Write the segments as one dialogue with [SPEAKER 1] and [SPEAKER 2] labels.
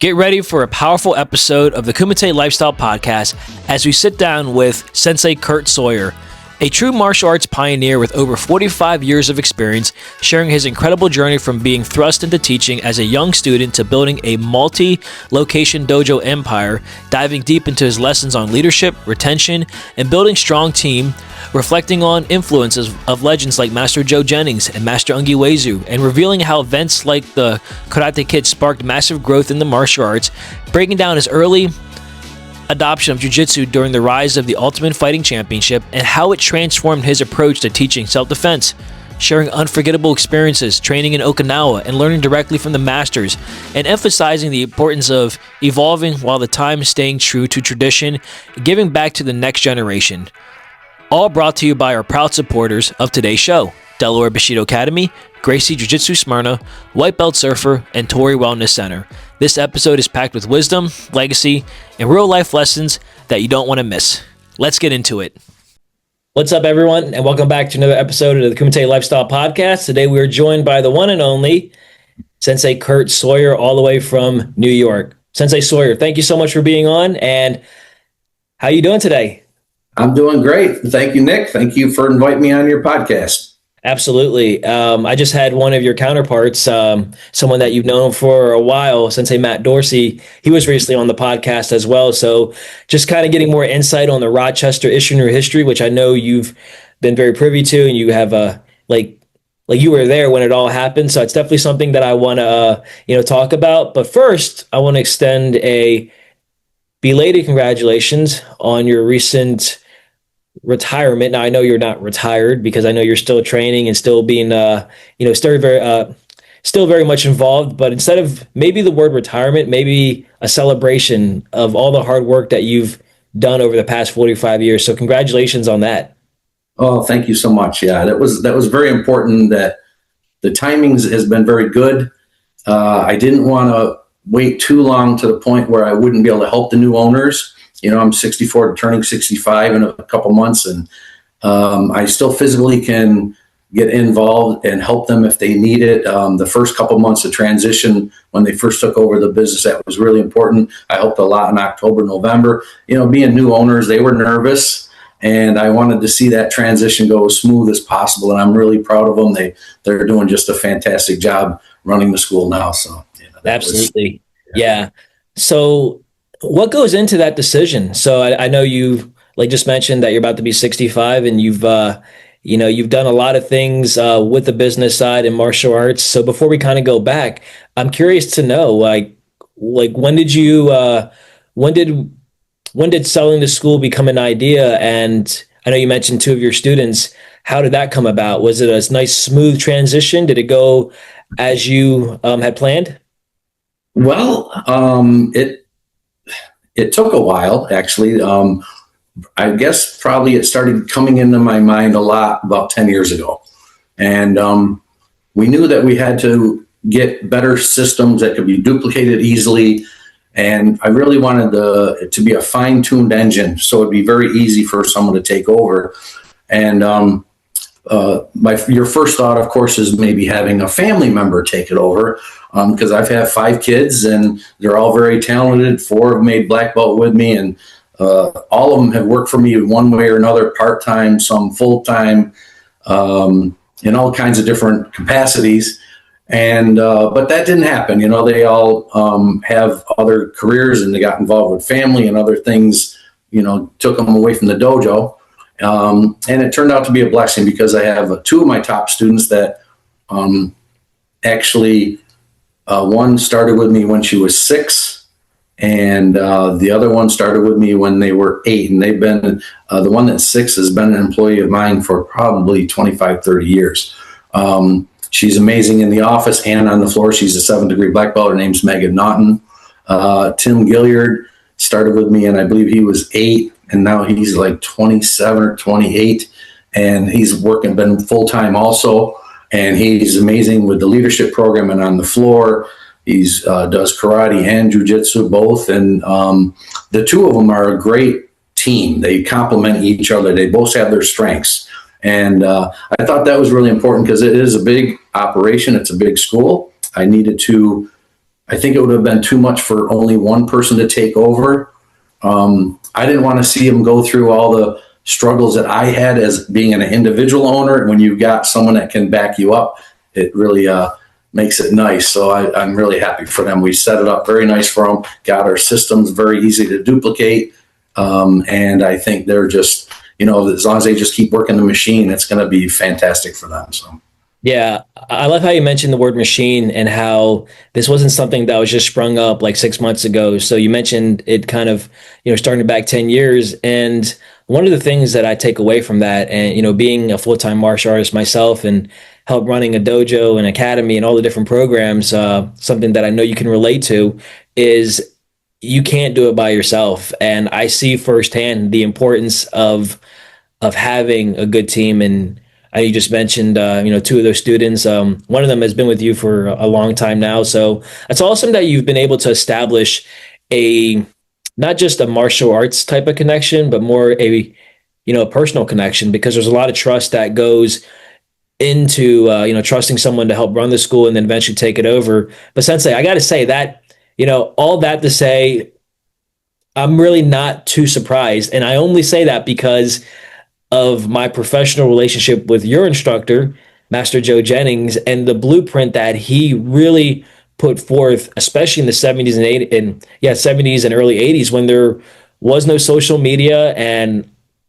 [SPEAKER 1] Get ready for a powerful episode of the Kumite Lifestyle Podcast as we sit down with Sensei Curt Sawyer, a true martial arts pioneer with over 45 years of experience, sharing his incredible journey from being thrust into teaching as a young student to building a multi-location dojo empire, diving deep into his lessons on leadership, retention, and building strong team, reflecting on influences of legends like Master Joe Jennings and Master Wezu, and revealing how events like the Karate Kid sparked massive growth in the martial arts, breaking down his early adoption of Jiu-Jitsu during the rise of the Ultimate Fighting Championship and how it transformed his approach to teaching self-defense, sharing unforgettable experiences training in Okinawa and learning directly from the masters, and emphasizing the importance of evolving while the time staying true to tradition, giving back to the next generation. All brought to you by our proud supporters of today's show: Delaware Bushido Academy, Gracie Jiu-Jitsu Smyrna, White Belt Surfer, and Tory Wellness Center. This episode is packed with wisdom, legacy, and real-life lessons that you don't want to miss. Let's get into it. What's up, everyone, and welcome back to another episode of the Kumite Lifestyle Podcast. Today, we are joined by the one and only Sensei Curt Sawyer, all the way from New York. Sensei Sawyer, thank you so much for being on, and how you doing today?
[SPEAKER 2] I'm doing great. Thank you, Nick. Thank you for inviting me on your podcast.
[SPEAKER 1] Absolutely. I just had one of your counterparts, someone that you've known for a while, Sensei Matt Dorsey. He was recently on the podcast as well. So just kind of getting more insight on the Rochester Isshenu history, which I know you've been very privy to, and you have like you were there when it all happened. So it's definitely something that I want to talk about. But first, I want to extend a belated congratulations on your recent retirement. Now, I know you're not retired because I know you're still training and still being, still very much involved. But instead of maybe the word retirement, maybe a celebration of all the hard work that you've done over the past 45 years. So congratulations on that.
[SPEAKER 2] Oh, thank you so much. Yeah, that was very important. That the timings has been very good. I didn't want to wait too long to the point where I wouldn't be able to help the new owners. You know, I'm 64, turning 65 in a couple months, and I still physically can get involved and help them if they need it. The first couple months of transition, when they first took over the business, that was really important. I helped a lot in October, November. You know, being new owners, they were nervous, and I wanted to see that transition go as smooth as possible, and I'm really proud of them. They're doing just a fantastic job running the school now. So,
[SPEAKER 1] absolutely. Yeah. So what goes into that decision? So I know you just mentioned that you're about to be 65, and you've done a lot of things with the business side and martial arts. So before we kind of go back, I'm curious to know, when did selling the school become an idea? And I know you mentioned two of your students. How did that come about? Was it a nice, smooth transition? Did it go as you had planned?
[SPEAKER 2] Well, it took a while, actually. I guess probably it started coming into my mind a lot about 10 years ago. And we knew that we had to get better systems that could be duplicated easily. And I really wanted it to be a fine-tuned engine, so it'd be very easy for someone to take over. And your first thought, of course, is maybe having a family member take it over, because I've had 5 kids, and they're all very talented. 4 have made black belt with me, and all of them have worked for me in one way or another, part-time, some full-time, in all kinds of different capacities. And but that didn't happen. You know, they all have other careers, and they got involved with family and other things, took them away from the dojo. And it turned out to be a blessing, because I have 2 of my top students that actually one started with me when she was 6, and the other one started with me when they were 8. And they've been, the one that's 6 has been an employee of mine for probably 25, 30 years. She's amazing in the office and on the floor. She's a 7th degree black belt. Her name's Megan Naughton. Tim Gilliard started with me, and I believe he was 8, and now he's like 27 or 28, and he's been full-time also. And he's amazing with the leadership program and on the floor. He's does karate and jiu-jitsu both. And the 2 of them are a great team. They complement each other. They both have their strengths. And I thought that was really important, because it is a big operation. It's a big school. I I think it would have been too much for only one person to take over. I didn't want to see him go through all the struggles that I had as being an individual owner. And when you've got someone that can back you up, it really makes it nice. So I'm really happy for them. We set it up very nice for them, got our systems very easy to duplicate. And I think they're just, as long as they just keep working the machine, it's going to be fantastic for them. So.
[SPEAKER 1] Yeah, I love how you mentioned the word machine and how this wasn't something that was just sprung up like 6 months ago. So you mentioned it kind of, starting back 10 years. And one of the things that I take away from that, and, being a full-time martial artist myself and help running a dojo and academy and all the different programs, something that I know you can relate to is you can't do it by yourself. And I see firsthand the importance of having a good team. And you just mentioned, two of those students. One of them has been with you for a long time now. So it's awesome that you've been able to establish not just a martial arts type of connection, but more a personal connection, because there's a lot of trust that goes into, trusting someone to help run the school and then eventually take it over. But Sensei, I got to say that, all that to say, I'm really not too surprised. And I only say that because of my professional relationship with your instructor, Master Joe Jennings, and the blueprint that he really put forth, especially in the 70s and 70s and early 80s, when there was no social media. And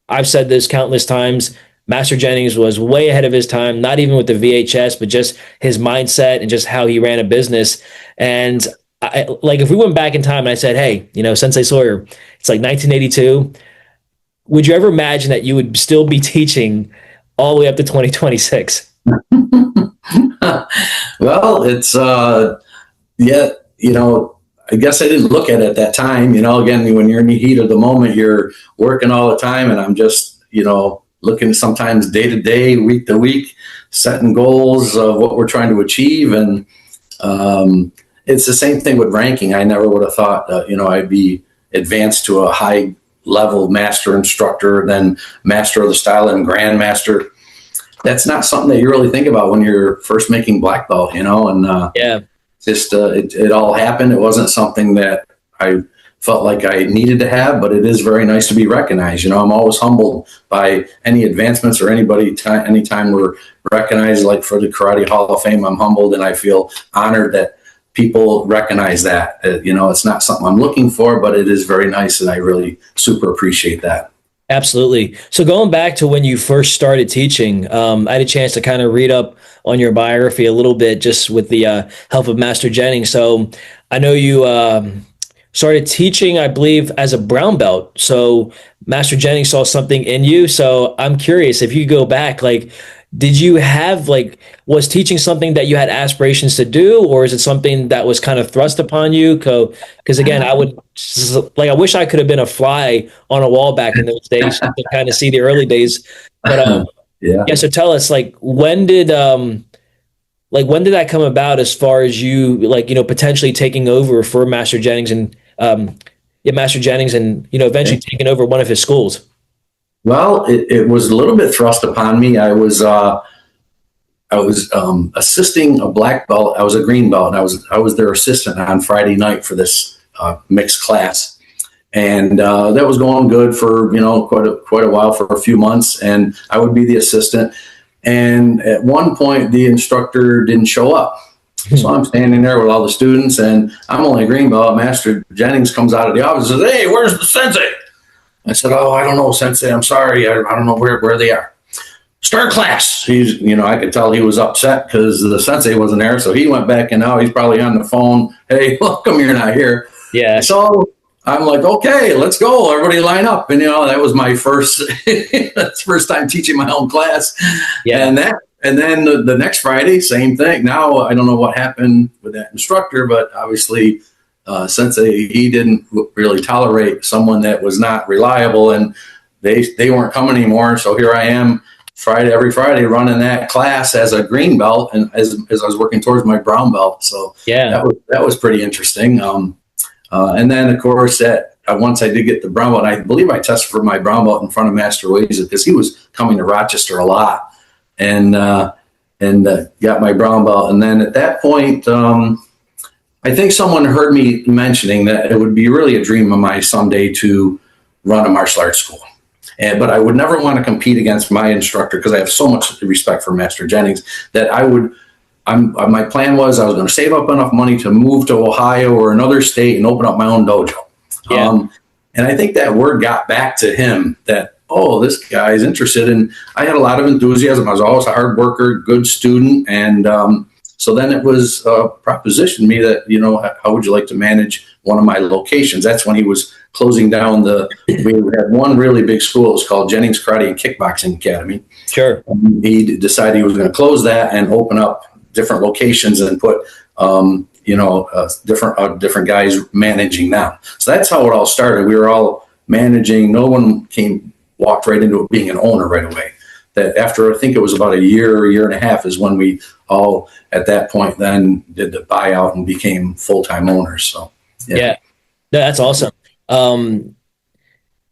[SPEAKER 1] I've said this countless times, Master Jennings was way ahead of his time, not even with the VHS, but just his mindset and just how he ran a business. And if we went back in time and I said, hey, Sensei Sawyer, it's like 1982, would you ever imagine that you would still be teaching all the way up to 2026?
[SPEAKER 2] Well, it's, I guess I didn't look at it at that time. Again, when you're in the heat of the moment, you're working all the time. And I'm just, looking sometimes day to day, week to week, setting goals of what we're trying to achieve. And it's the same thing with ranking. I never would have thought, I'd be advanced to a high level master instructor, then master of the style and grandmaster. That's not something that you really think about when you're first making black belt, and it all happened. It wasn't something that I felt like I needed to have, but it is very nice to be recognized. I'm always humbled by any advancements or anytime we're recognized, like for the Karate Hall of Fame. I'm humbled and I feel honored that people recognize that. It's not something I'm looking for, but it is very nice, and I really super appreciate that.
[SPEAKER 1] Absolutely. So going back to when you first started teaching, I had a chance to kind of read up on your biography a little bit, just with the help of Master Jennings. So I know you started teaching, I believe, as a brown belt. So Master Jennings saw something in you. So I'm curious, if you go back, did you have was teaching something that you had aspirations to do, or is it something that was kind of thrust upon you? Because again, I wish I could have been a fly on a wall back in those days to kind of see the early days. But yeah. So tell us, when did that come about, as far as you potentially taking over for Master Jennings and eventually taking over one of his schools?
[SPEAKER 2] Well, it was a little bit thrust upon me. I was assisting a black belt. I was a green belt, and I was their assistant on Friday night for this mixed class, and that was going good for quite a while, for a few months. And I would be the assistant. And at one point, the instructor didn't show up, so I'm standing there with all the students, and I'm only a green belt. Master Jennings comes out of the office and says, "Hey, where's the sensei?" I said, "Oh, I don't know, Sensei. I'm sorry. I don't know where they are." Start class. He's, I could tell he was upset because the Sensei wasn't there. So he went back, and now he's probably on the phone. "Hey, how come you're not here?"
[SPEAKER 1] Yeah.
[SPEAKER 2] So I'm like, "Okay, let's go. Everybody line up." And, that was my first time teaching my own class.
[SPEAKER 1] Yeah.
[SPEAKER 2] And then the next Friday, same thing. Now, I don't know what happened with that instructor, but obviously, Sensei, he didn't really tolerate someone that was not reliable, and they weren't coming anymore. So here I am every Friday running that class as a green belt, and as I was working towards my brown belt. So
[SPEAKER 1] yeah,
[SPEAKER 2] that was pretty interesting. And then of course once I did get the brown belt, I believe I tested for my brown belt in front of Master Weza, because he was coming to Rochester a lot, and got my brown belt. And then at that point, I think someone heard me mentioning that it would be really a dream of mine someday to run a martial arts school. But I would never want to compete against my instructor because I have so much respect for Master Jennings that my plan was I was going to save up enough money to move to Ohio or another state and open up my own dojo.
[SPEAKER 1] Yeah.
[SPEAKER 2] And I think that word got back to him that, oh, this guy's interested. And I had a lot of enthusiasm. I was always a hard worker, good student. And so then it was propositioned to me that, how would you like to manage one of my locations? That's when he was closing down we had one really big school. It was called Jennings Karate and Kickboxing Academy.
[SPEAKER 1] Sure.
[SPEAKER 2] And he decided he was going to close that and open up different locations and put, different guys managing them. So that's how it all started. We were all managing. No one walked right into it being an owner right away. That after, I think it was about a year and a half is when we all at that point then did the buyout and became full-time owners. So,
[SPEAKER 1] yeah. No, that's awesome.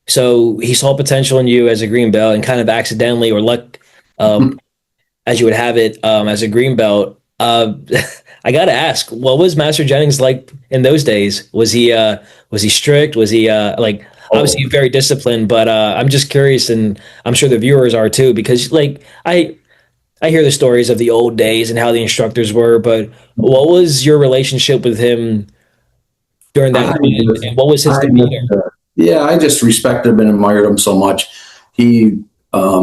[SPEAKER 1] So he saw potential in you as a green belt and kind of accidentally or luck, as you would have it, as a green belt. I got to ask, what was Master Jennings like in those days? Was he strict? Was he obviously very disciplined? But I'm just curious, and I'm sure the viewers are too, because I hear the stories of the old days and how the instructors were. But what was your relationship with him during that time, and what was his demeanor?
[SPEAKER 2] I just respected him and admired him so much. He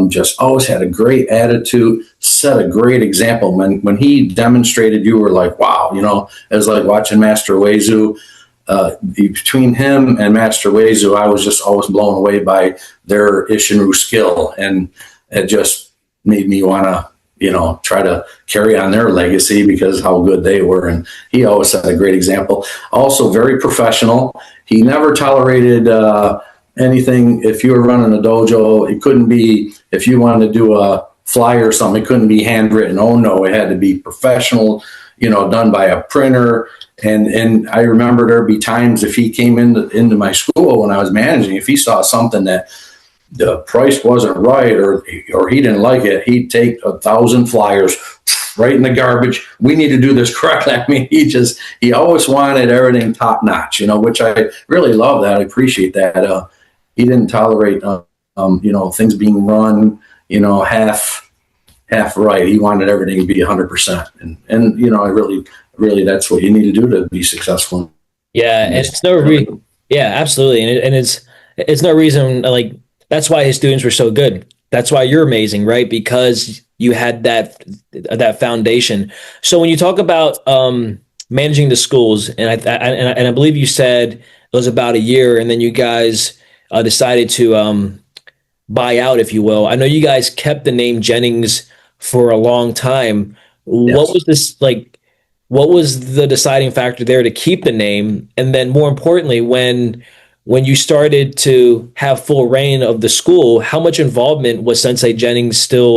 [SPEAKER 2] just always had a great attitude, set a great example. When he demonstrated, you were like, wow, it was like watching Master Wezu. Between him and Master Wezu, I was just always blown away by their Isshinryu skill. And it just made me want to, try to carry on their legacy because how good they were. And he always set a great example. Also very professional. He never tolerated anything. If you were running a dojo, it couldn't be, if you wanted to do a flyer or something, it couldn't be handwritten. Oh no, it had to be professional, done by a printer. And I remember there'd be times if he came into my school when I was managing, if he saw something that the price wasn't right or he didn't like it, he'd take 1,000 flyers right in the garbage. We need to do this correctly. I mean, he always wanted everything top notch, which I really love that. I appreciate that. He didn't tolerate, things being run, half right. He wanted everything to be 100%. And I really, that's what you need to do to be successful.
[SPEAKER 1] Yeah. And it's absolutely. And it's no reason, that's why his students were so good. That's why you're amazing, right? Because you had that foundation. So when you talk about managing the schools, and I believe you said it was about a year, and then you guys decided to buy out, if you will. I know you guys kept the name Jennings for a long time. Yes. What was this like? What was the deciding factor there to keep the name? And then more importantly, when you started to have full reign of the school, how much involvement was Sensei Jennings still,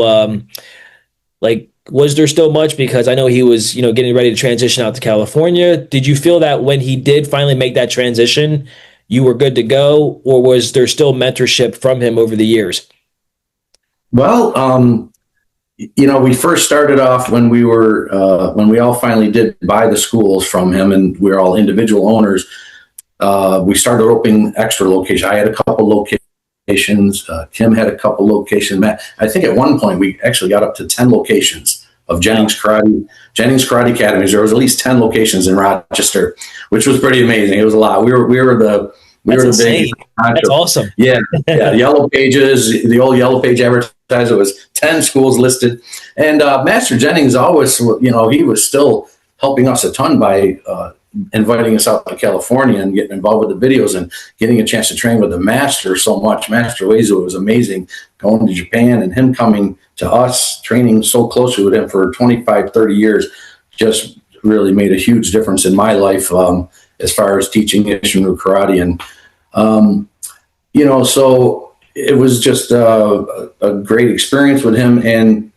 [SPEAKER 1] was there still much? Because I know he was, getting ready to transition out to California. Did you feel that when he did finally make that transition, you were good to go, or was there still mentorship from him over the years?
[SPEAKER 2] Well, we first started off when we all finally did buy the schools from him and we were all individual owners. We started opening extra locations. I had a couple locations. Kim had a couple locations. I think at one point we actually got up to 10 locations of Jennings Karate Academies. There was at least 10 locations in Rochester, which was pretty amazing. It was a lot. We were the big.
[SPEAKER 1] That's awesome.
[SPEAKER 2] Yeah. Yellow Pages, the old Yellow Page advertiser was 10 schools listed. And Master Jennings always, he was still helping us a ton by inviting us out to California and getting involved with the videos and getting a chance to train with the master so much. Master Wezu was amazing, going to Japan and him coming to us, training so closely with him for 25, 30 years, just really made a huge difference in my life as far as teaching Isshinryu karate. And, so it was just a great experience with him. And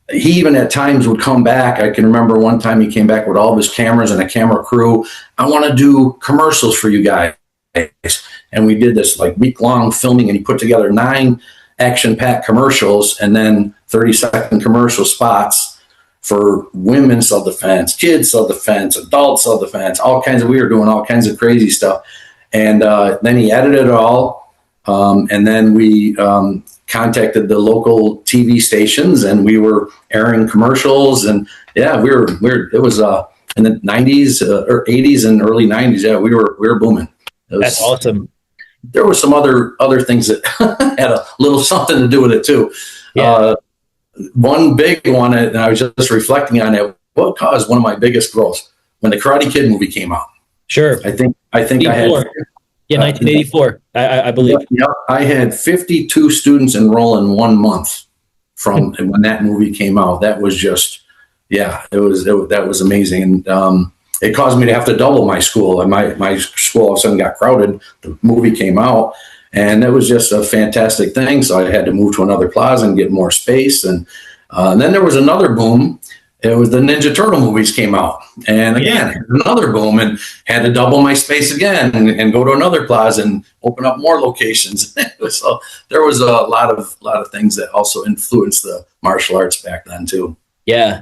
[SPEAKER 2] he even at times would come back. I can remember one time he came back with all of his cameras and a camera crew. I want to do commercials for you guys. And we did this week-long filming, and he put together 9 action-packed commercials and then 30-second commercial spots for women's self-defense, kids self-defense, adult self-defense, we were doing all kinds of crazy stuff. And then he edited it all. And then we contacted the local TV stations, and we were airing commercials. And yeah, it was in the 90s or 80s and early 90s. Yeah, we were booming.
[SPEAKER 1] That's awesome.
[SPEAKER 2] There were some other things that had a little something to do with it too. Yeah. One big one, and I was just reflecting on it. What caused one of my biggest growths when the Karate Kid movie came out?
[SPEAKER 1] Sure.
[SPEAKER 2] I think I had
[SPEAKER 1] 1984, I believe.
[SPEAKER 2] Yep, I had 52 students enroll in 1 month from when that movie came out. That was just, that was amazing. And it caused me to have to double my school. And my school all of a sudden got crowded. The movie came out, and it was just a fantastic thing. So I had to move to another plaza and get more space. And then there was another boom. It was the Ninja Turtle movies came out, and again, another boom, and had to double my space again and go to another plaza and open up more locations. So there was a lot of things that also influenced the martial arts back then too.
[SPEAKER 1] Yeah.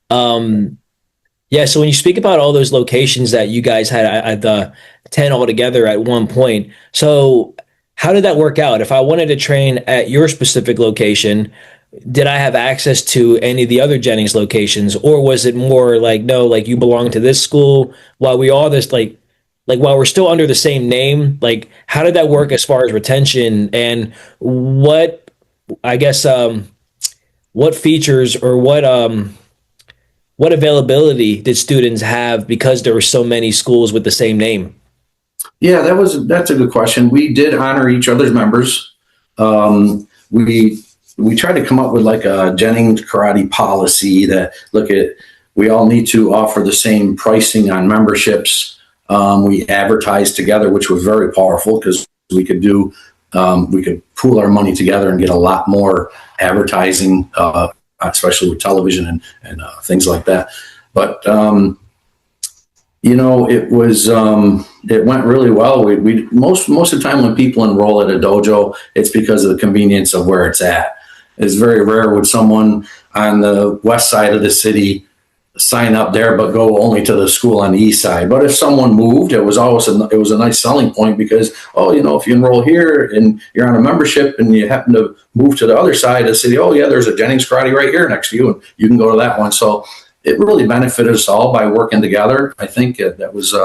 [SPEAKER 1] So when you speak about all those locations that you guys had at the 10 altogether at one point, so how did that work out? If I wanted to train at your specific location, did I have access to any of the other Jennings locations, or was it more like, no, like you belong to this school while we all this like while we're still under the same name? Like, how did that work as far as retention, and what, I guess, what features or what availability did students have because there were so many schools with the same name?
[SPEAKER 2] Yeah, that's a good question. We did honor each other's members. We tried to come up with like a Jennings karate policy that we all need to offer the same pricing on memberships. We advertised together, which was very powerful because we could pool our money together and get a lot more advertising, especially with television and things like that. But it went really well. We most of the time when people enroll at a dojo, it's because of the convenience of where it's at. It's very rare would someone on the west side of the city sign up there but go only to the school on the east side. But if someone moved, it was a nice selling point because, if you enroll here and you're on a membership and you happen to move to the other side of the city, there's a Jennings karate right here next to you, and you can go to that one. So it really benefited us all by working together. I think that was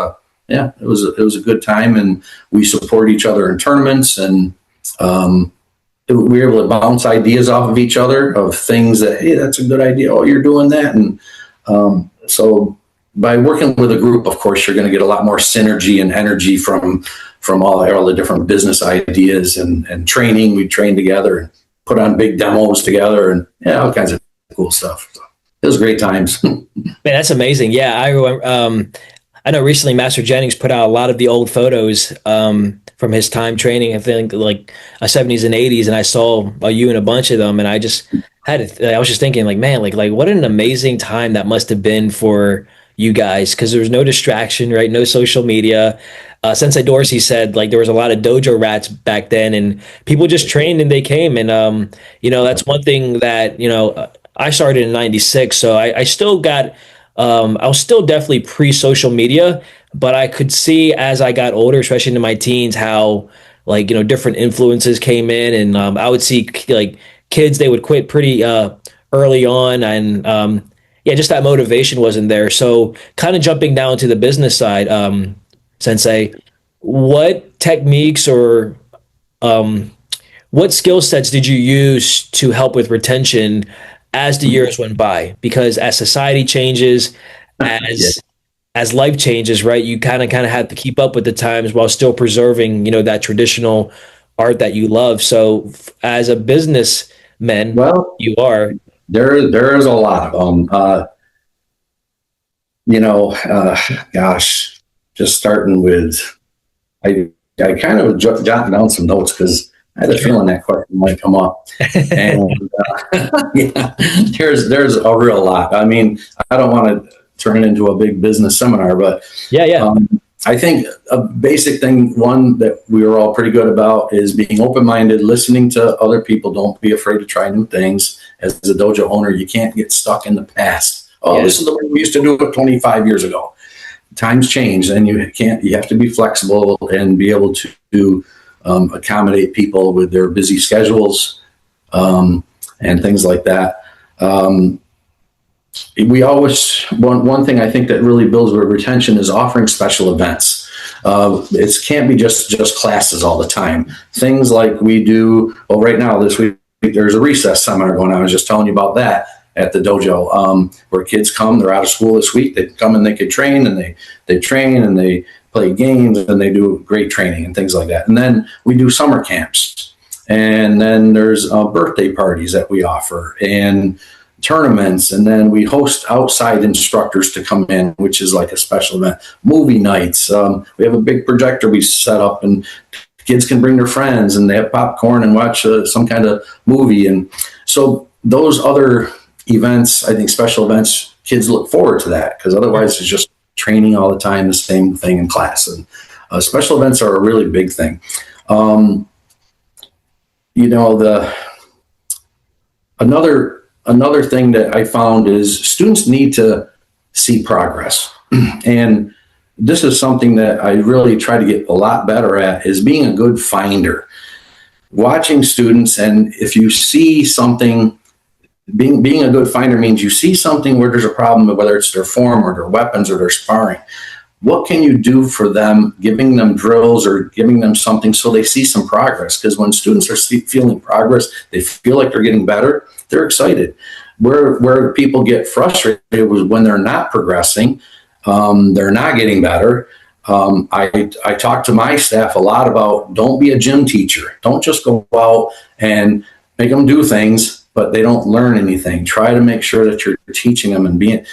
[SPEAKER 2] it was a good time, and we support each other in tournaments, and we were able to bounce ideas off of each other of things that, hey, that's a good idea. Oh, you're doing that. And so by working with a group, of course, you're going to get a lot more synergy and energy from all the different business ideas and training. We trained together and put on big demos together and all kinds of cool stuff. So it was great times.
[SPEAKER 1] Man, that's amazing. Yeah, I remember, I know recently Master Jennings put out a lot of the old photos from his time training, I think like 70s and 80s, and I saw you in a bunch of them, and I just I was just thinking like, man, like what an amazing time that must have been for you guys, because there was no distraction, right? No social media. Sensei Dorsey said like there was a lot of dojo rats back then, and people just trained and they came, and that's one thing that I started in '96, so I still got. I was still definitely pre-social media, but I could see as I got older, especially into my teens, how different influences came in, and I would see like kids, they would quit pretty early on, and just that motivation wasn't there. So kind of jumping down to the business side, Sensei, what techniques or what skill sets did you use to help with retention as the years went by? Because as society changes, as life changes, right, you kind of have to keep up with the times while still preserving, that traditional art that you love. So as a businessman, you are.
[SPEAKER 2] There is a lot of them. Just starting with, I kind of jotting down some notes because I had a feeling that question might come up. And there's a real lot. I mean, I don't want to turn it into a big business seminar, but I think a basic thing, one that we were all pretty good about, is being open-minded, listening to other people. Don't be afraid to try new things. As a dojo owner, you can't get stuck in the past. Oh, this is the way we used to do it 25 years ago. Times change, and you have to be flexible and be able to accommodate people with their busy schedules, and things like that. We always, one thing I think that really builds retention is offering special events. It can't be just classes all the time. Things like we do, well, right now this week, there's a recess seminar going on. I was just telling you about that at the dojo, where kids come, they're out of school this week. They come and they could train, and they train and they play games, and they do great training and things like that. And then we do summer camps, and then there's birthday parties that we offer, and tournaments, and then we host outside instructors to come in, which is like a special event. Movie nights, we have a big projector we set up, and kids can bring their friends, and they have popcorn and watch some kind of movie. And so those other events, I think special events, kids look forward to that, because otherwise it's just training all the time, the same thing in class. And special events are a really big thing. Another thing that I found is students need to see progress. And this is something that I really try to get a lot better at, is being a good finder. Watching students, and if you see something, being a good finder means you see something where there's a problem, whether it's their form or their weapons or their sparring. What can you do for them, giving them drills or giving them something so they see some progress? Because when students are feeling progress, they feel like they're getting better, they're excited. Where people get frustrated was when they're not progressing, they're not getting better. I talk to my staff a lot about, don't be a gym teacher. Don't just go out and make them do things, but they don't learn anything. Try to make sure that you're teaching them and being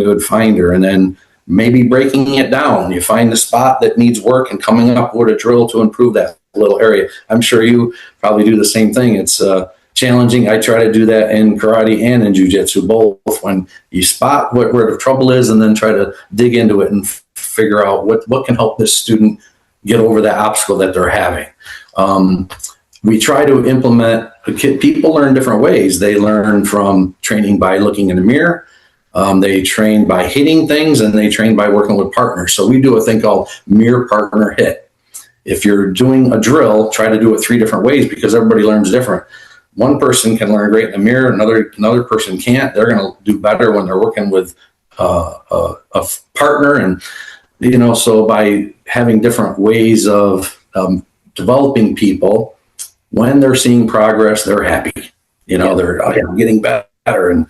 [SPEAKER 2] a good finder, and then maybe breaking it down. You find the spot that needs work and coming up with a drill to improve that little area. I'm sure you probably do the same thing. It's challenging. I try to do that in karate and in jiu-jitsu, both, when you spot where the trouble is and then try to dig into it and figure out what can help this student get over that obstacle that they're having. We try to implement, people learn different ways. They learn from training by looking in the mirror. They train by hitting things, and they train by working with partners. So we do a thing called mirror partner hit. If you're doing a drill, try to do it 3 different ways, because everybody learns different. One person can learn great in the mirror, another person can't. They're going to do better when they're working with a partner. And so by having different ways of developing people, when they're seeing progress, they're happy. They're getting better, and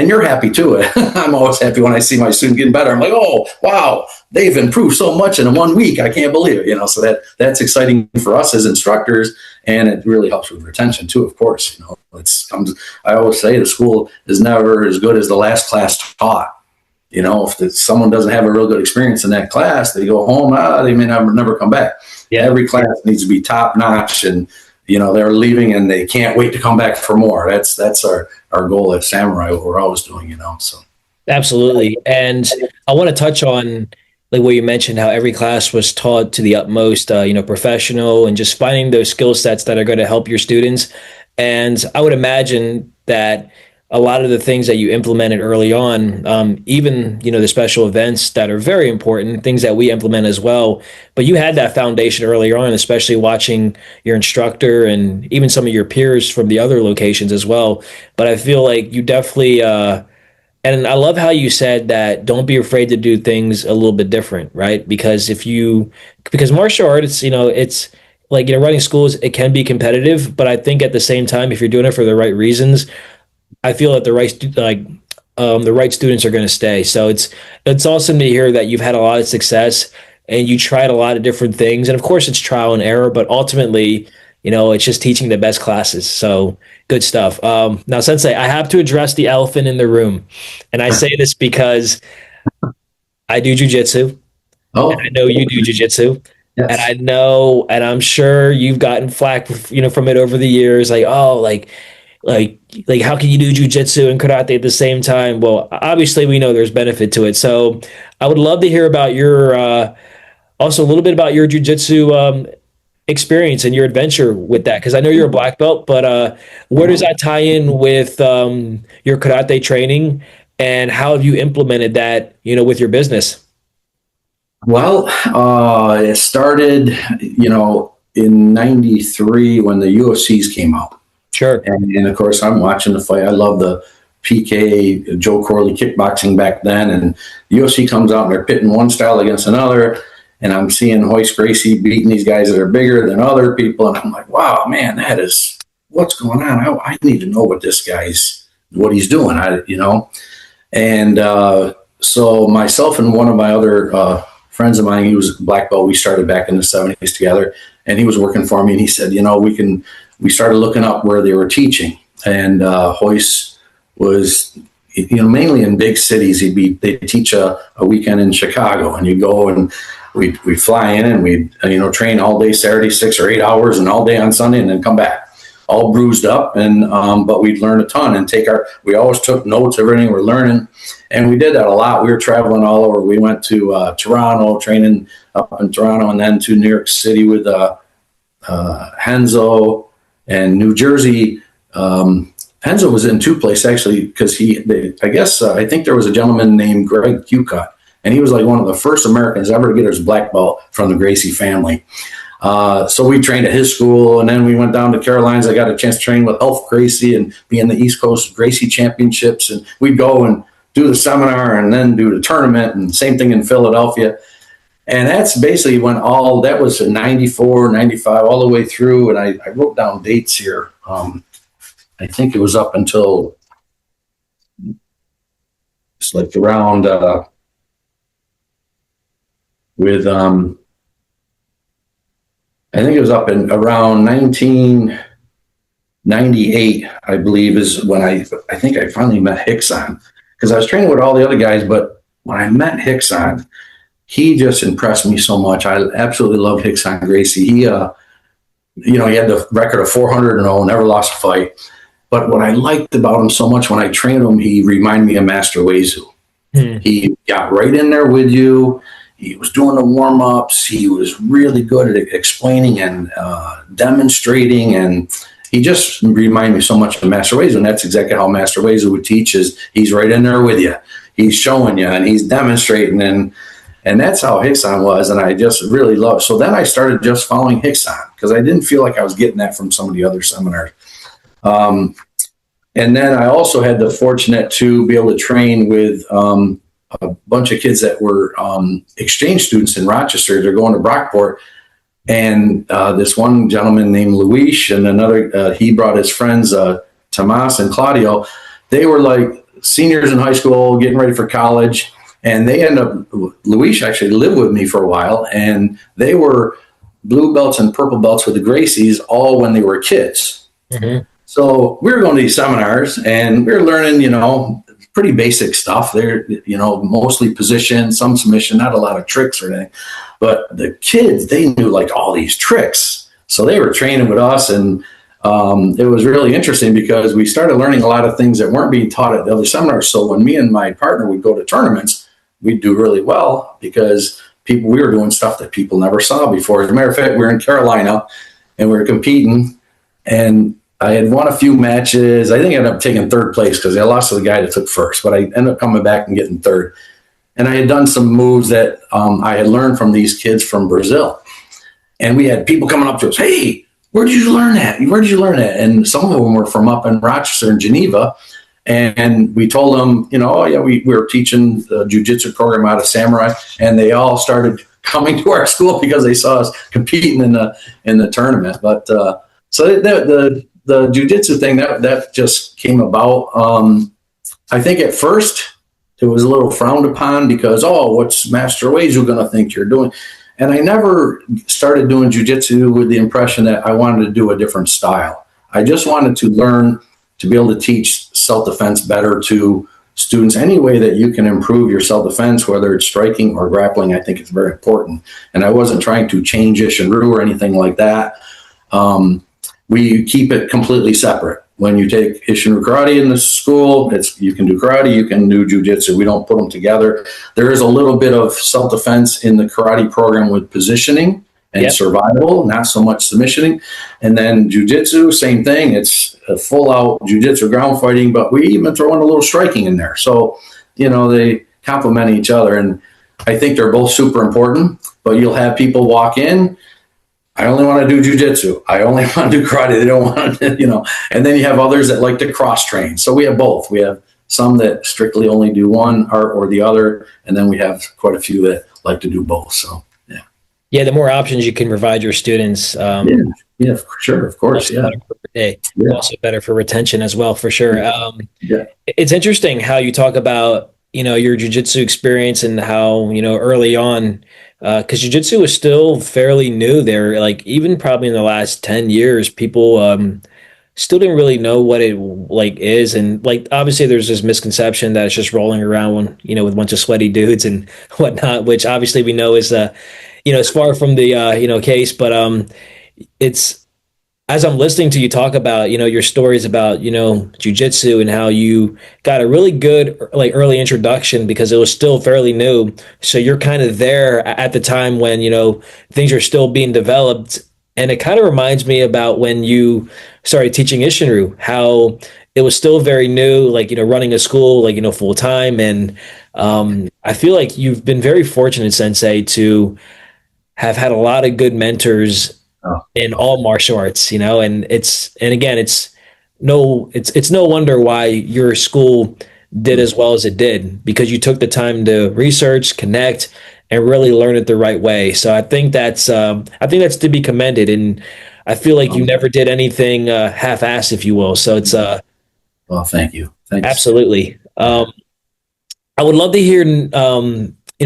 [SPEAKER 2] you're happy too. I'm always happy when I see my student getting better. I'm like, oh, wow, they've improved so much in 1 week. I can't believe it. So that's exciting for us as instructors, and it really helps with retention too, of course. I always say the school is never as good as the last class taught. If someone doesn't have a real good experience in that class, they go home, they may never come back. Yeah. Every class needs to be top notch, and they're leaving and they can't wait to come back for more. That's our goal at Samurai, what we're always doing, so.
[SPEAKER 1] Absolutely. And I want to touch on like what you mentioned, how every class was taught to the utmost, professional, and just finding those skill sets that are going to help your students. And I would imagine that a lot of the things that you implemented early on, even, the special events that are very important, things that we implement as well. But you had that foundation earlier on, especially watching your instructor and even some of your peers from the other locations as well. But I feel like you definitely, and I love how you said that don't be afraid to do things a little bit different, right? Because because martial arts, it's like, running schools, it can be competitive, but I think at the same time, if you're doing it for the right reasons, I feel that the right students are going to stay. So it's awesome to hear that you've had a lot of success and you tried a lot of different things. And of course, it's trial and error, but ultimately, it's just teaching the best classes. So good stuff. Now, Sensei, I have to address the elephant in the room, and I say this because I do jiu-jitsu. Oh, and I know you do jiu-jitsu. Yes. And I know, and I'm sure you've gotten flack, from it over the years. Like, oh, like how can you do jiu-jitsu and karate at the same time? Well, obviously we know there's benefit to it. So I would love to hear about also a little bit about your jiu-jitsu experience and your adventure with that. Cause I know you're a black belt, but where does that tie in with your karate training? and how have you implemented that, with your business?
[SPEAKER 2] Well, it started, in '93 when the UFCs came out.
[SPEAKER 1] Sure.
[SPEAKER 2] And of course, I'm watching the fight. I love the PK, Joe Corley kickboxing back then. And the UFC comes out and they're pitting one style against another. And I'm seeing Hoist Gracie beating these guys that are bigger than other people. And I'm like, wow, man, that is what's going on. I need to know what what he's doing, And so myself and one of my other friends of mine, he was a black belt. We started back in the 70s together. And he was working for me. And he said, we started looking up where they were teaching. And Hoist was, mainly in big cities. They'd teach a weekend in Chicago, and you go and we fly in and we train all day Saturday, 6 or 8 hours, and all day on Sunday, and then come back all bruised up. And but we'd learn a ton and we always took notes, everything we're learning, and we did that a lot. We were traveling all over. We went to Toronto, training up in Toronto, and then to New York City with Henzo, and New Jersey. Henzo was in two places actually, because I think there was a gentleman named Greg Cucut, and he was like one of the first Americans ever to get his black belt from the Gracie family. So we trained at his school, and then we went down to Carolinas. I got a chance to train with Elf Gracie and be in the East Coast Gracie Championships, and we'd go and do the seminar and then do the tournament, and same thing in Philadelphia. And that's basically when that was in 94, 95, all the way through. And I wrote down dates here. I think it was up until it's like around I think it was up in around 1998, I believe, is when I think I finally met Hickson, because I was training with all the other guys. But when I met Hickson, he just impressed me so much. I absolutely loved Hickson Gracie. He had the record of 400-0, never lost a fight. But what I liked about him so much when I trained him, he reminded me of Master Wezu. He got right in there with you. He was doing the warm-ups. He was really good at explaining and demonstrating. And he just reminded me so much of Master Wezu. And that's exactly how Master Wezu would teach, is he's right in there with you. He's showing you and he's demonstrating. And that's how Hickson was. And I just really loved. So then I started just following Hickson, because I didn't feel like I was getting that from some of the other seminars. And then I also had the fortunate to be able to train with a bunch of kids that were exchange students in Rochester. They're going to Brockport. And this one gentleman named Luis, and another, he brought his friends, Tomas and Claudio. They were like seniors in high school, getting ready for college. And they Luis actually lived with me for a while. And they were blue belts and purple belts with the Gracies all when they were kids. Mm-hmm. So we were going to these seminars and we were learning, pretty basic stuff. They're, mostly position, some submission, not a lot of tricks or anything. But the kids, they knew like all these tricks. So they were training with us, and it was really interesting because we started learning a lot of things that weren't being taught at the other seminars. So when me and my partner would go to tournaments, we'd do really well because we were doing stuff that people never saw before. As a matter of fact, we were in Carolina and we were competing, and I had won a few matches. I think I ended up taking third place because I lost to the guy that took first, but I ended up coming back and getting third. And I had done some moves that I had learned from these kids from Brazil. And we had people coming up to us, hey, where did you learn that? Where did you learn that? And some of them were from up in Rochester and Geneva. And we told them, we were teaching the Jiu-Jitsu program out of Samurai. And they all started coming to our school because they saw us competing in the tournament. But so the Jiu-Jitsu thing, that just came about. I think at first it was a little frowned upon because, what's Master Wezu going to think you're doing? And I never started doing Jiu-Jitsu with the impression that I wanted to do a different style. I just wanted to learn to be able to teach self-defense better to students. Any way that you can improve your self-defense, whether it's striking or grappling, I think it's very important. And I wasn't trying to change Ishinryu or anything like that. We keep it completely separate. When you take Ishinryu karate in the school, you can do karate, you can do Jiu-Jitsu. We don't put them together. There is a little bit of self-defense in the karate program with positioning, and
[SPEAKER 1] Yep.
[SPEAKER 2] survival, not so much submissioning. And then jiu-jitsu, same thing. It's a full out jiu-jitsu ground fighting, but we even throw in a little striking in there. So, they complement each other. And I think they're both super important, but you'll have people walk in, I only want to do jiu-jitsu. I only want to do karate. They don't want to, and then you have others that like to cross train. So we have both. We have some that strictly only do one art or the other. And then we have quite a few that like to do both. So, yeah.
[SPEAKER 1] Yeah. The more options you can provide your students.
[SPEAKER 2] Yeah, for sure. Of course. Yeah.
[SPEAKER 1] Also better for retention as well, for sure.
[SPEAKER 2] Yeah.
[SPEAKER 1] It's interesting how you talk about, your jiu-jitsu experience and how, early on, because jiu-jitsu is still fairly new there. Like even probably in the last 10 years, people still didn't really know what it like is. And like, obviously there's this misconception that it's just rolling around, with a bunch of sweaty dudes and whatnot, which obviously we know is, it's far from the, case, but it's, as I'm listening to you talk about, your stories about, jiu-jitsu and how you got a really good like early introduction because it was still fairly new. So you're kind of there at the time when, things are still being developed. And it kind of reminds me about when you started teaching Ishinryu, how it was still very new, like, running a school, like, full time. And I feel like you've been very fortunate, Sensei, to have had a lot of good mentors in all martial arts, and again, it's no wonder why your school did as well as it did, because you took the time to research, connect, and really learn it the right way. So I think that's to be commended. And I feel like you never did anything half-assed, if you will. So it's
[SPEAKER 2] well, thank you. Thanks.
[SPEAKER 1] Absolutely. I would love to hear,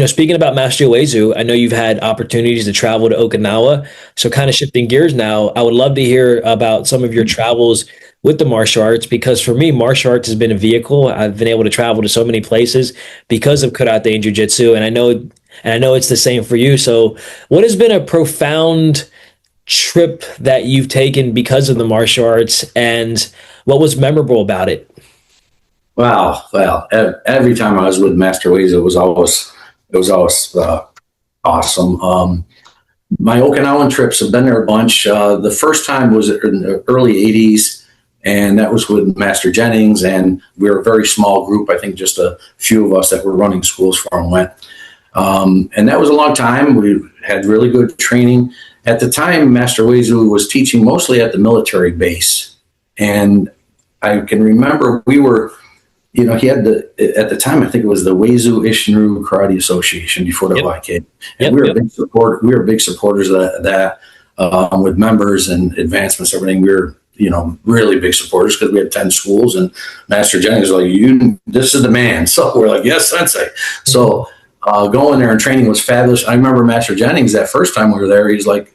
[SPEAKER 1] speaking about Master Joe, I know you've had opportunities to travel to Okinawa. So kind of shifting gears now, I would love to hear about some of your travels with the martial arts, because for me, martial arts has been a vehicle. I've been able to travel to so many places because of karate and jiu-jitsu. And I know it's the same for you. So what has been a profound trip that you've taken because of the martial arts, and what was memorable about it?
[SPEAKER 2] Wow. Well, every time I was with Master Joe, it was always awesome. My Okinawan trips have been there a bunch. The first time was in the early 80s, and that was with Master Jennings, and we were a very small group. I think just a few of us that were running schools for him went. And that was a long time. We had really good training. At the time, Master Joe was teaching mostly at the military base. And I can remember we were, he had at the time, I think it was the Weizu Ishinryu Karate Association before the YK. And we were big supporters of that with members and advancements, everything. We were, really big supporters because we had 10 schools, and Master Jennings was like, this is the man. So we're like, yes, Sensei. So going there and training was fabulous. I remember Master Jennings, that first time we were there, he's like,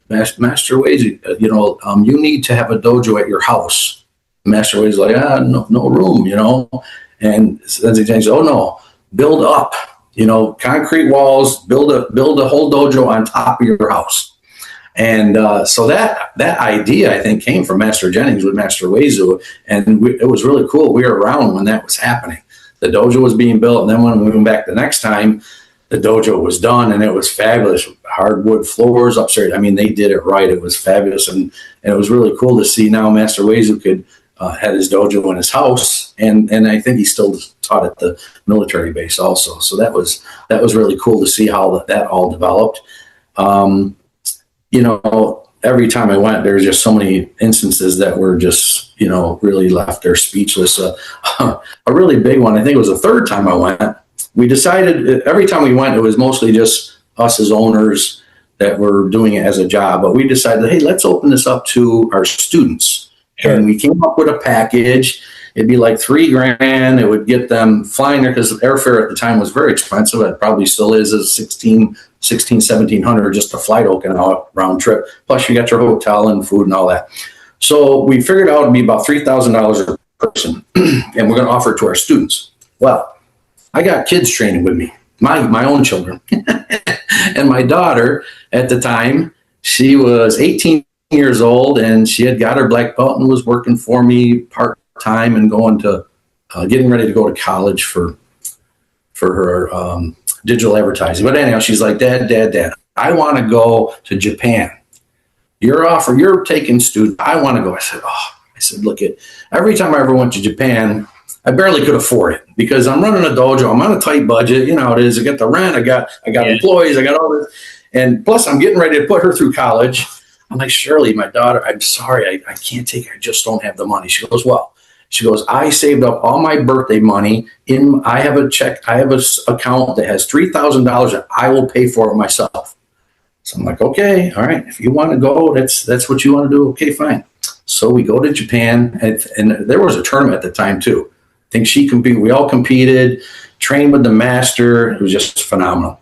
[SPEAKER 2] Master Joe, you need to have a dojo at your house. Master Joe's like, no room, and Sensei Jennings, oh no, build up, concrete walls, build a whole dojo on top of your house. And so that idea, I think, came from Master Jennings with Master Joe, and it was really cool. We were around when that was happening. The dojo was being built, and then when we went back the next time, the dojo was done, and it was fabulous. Hardwood floors upstairs. I mean, they did it right. It was fabulous, and it was really cool to see now Master Joe could had his dojo in his house, and I think he still taught at the military base also. So that was really cool to see how that all developed. Every time I went, there were just so many instances that were just, really left there speechless. A really big one, I think it was the third time I went, we decided every time we went, it was mostly just us as owners that were doing it as a job. But we decided, hey, let's open this up to our students. Sure. And we came up with a package. It'd be like $3,000. It would get them flying there because airfare at the time was very expensive. It probably still is, $1,700 just to fly to Okinawa round trip. Plus you got your hotel and food and all that. So we figured out it'd be about $3,000 a person, and we're going to offer it to our students. Well, I got kids training with me, my own children. And my daughter at the time, she was 18 years old, and she had got her black belt and was working for me part-time and going to getting ready to go to college for her digital advertising. But anyhow, she's like, Dad, I want to go to Japan. You're taking students. I want to go. I said, look, every time I ever went to Japan, I barely could afford it because I'm running a dojo. I'm on a tight budget. You know how it is. I got the rent. I got employees. I got all this. And plus, I'm getting ready to put her through college. I'm like, Shirley, my daughter, I'm sorry. I can't take her. I just don't have the money. She goes, well, I saved up all my birthday money. I have a check. I have an account that has $3,000 that I will pay for it myself. So I'm like, okay, all right. If you want to go, that's what you want to do. Okay, fine. So we go to Japan, and there was a tournament at the time too. I think we all competed, trained with the master. It was just phenomenal.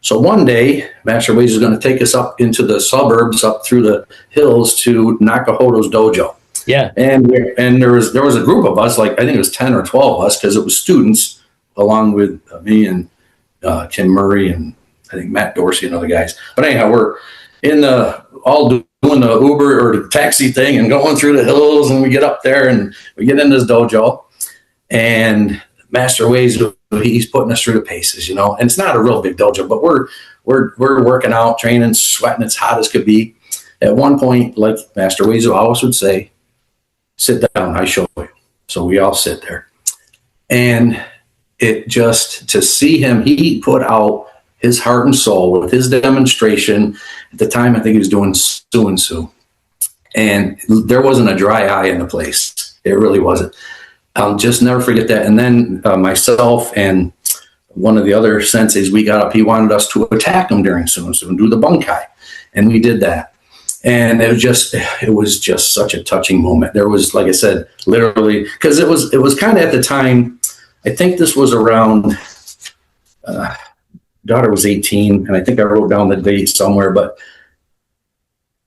[SPEAKER 2] So one day, Master Waze is going to take us up into the suburbs, up through the hills to Nakahodo's dojo.
[SPEAKER 1] Yeah.
[SPEAKER 2] And there was a group of us, like I think it was 10 or 12 of us, because it was students, along with me and Tim Murray and I think Matt Dorsey and other guys. But anyhow, we're all doing the Uber or the taxi thing and going through the hills, and we get up there and we get in this dojo, and Master Waze, he's putting us through the paces, and it's not a real big dojo, but we're working out, training, sweating, it's hot as could be. At one point, like Master Waze always would say, sit down, I show you. So we all sit there, and it just, to see him, he put out his heart and soul with his demonstration. At the time, I think he was doing Su, and there wasn't a dry eye in the place. It really wasn't. I'll just never forget that. And then myself and one of the other senseis, we got up. He wanted us to attack him during Su and do the bunkai, and we did that. And it was just such a touching moment. There was, like I said, literally, because it was kind of at the time. I think this was around. Daughter was 18, and I think I wrote down the date somewhere, but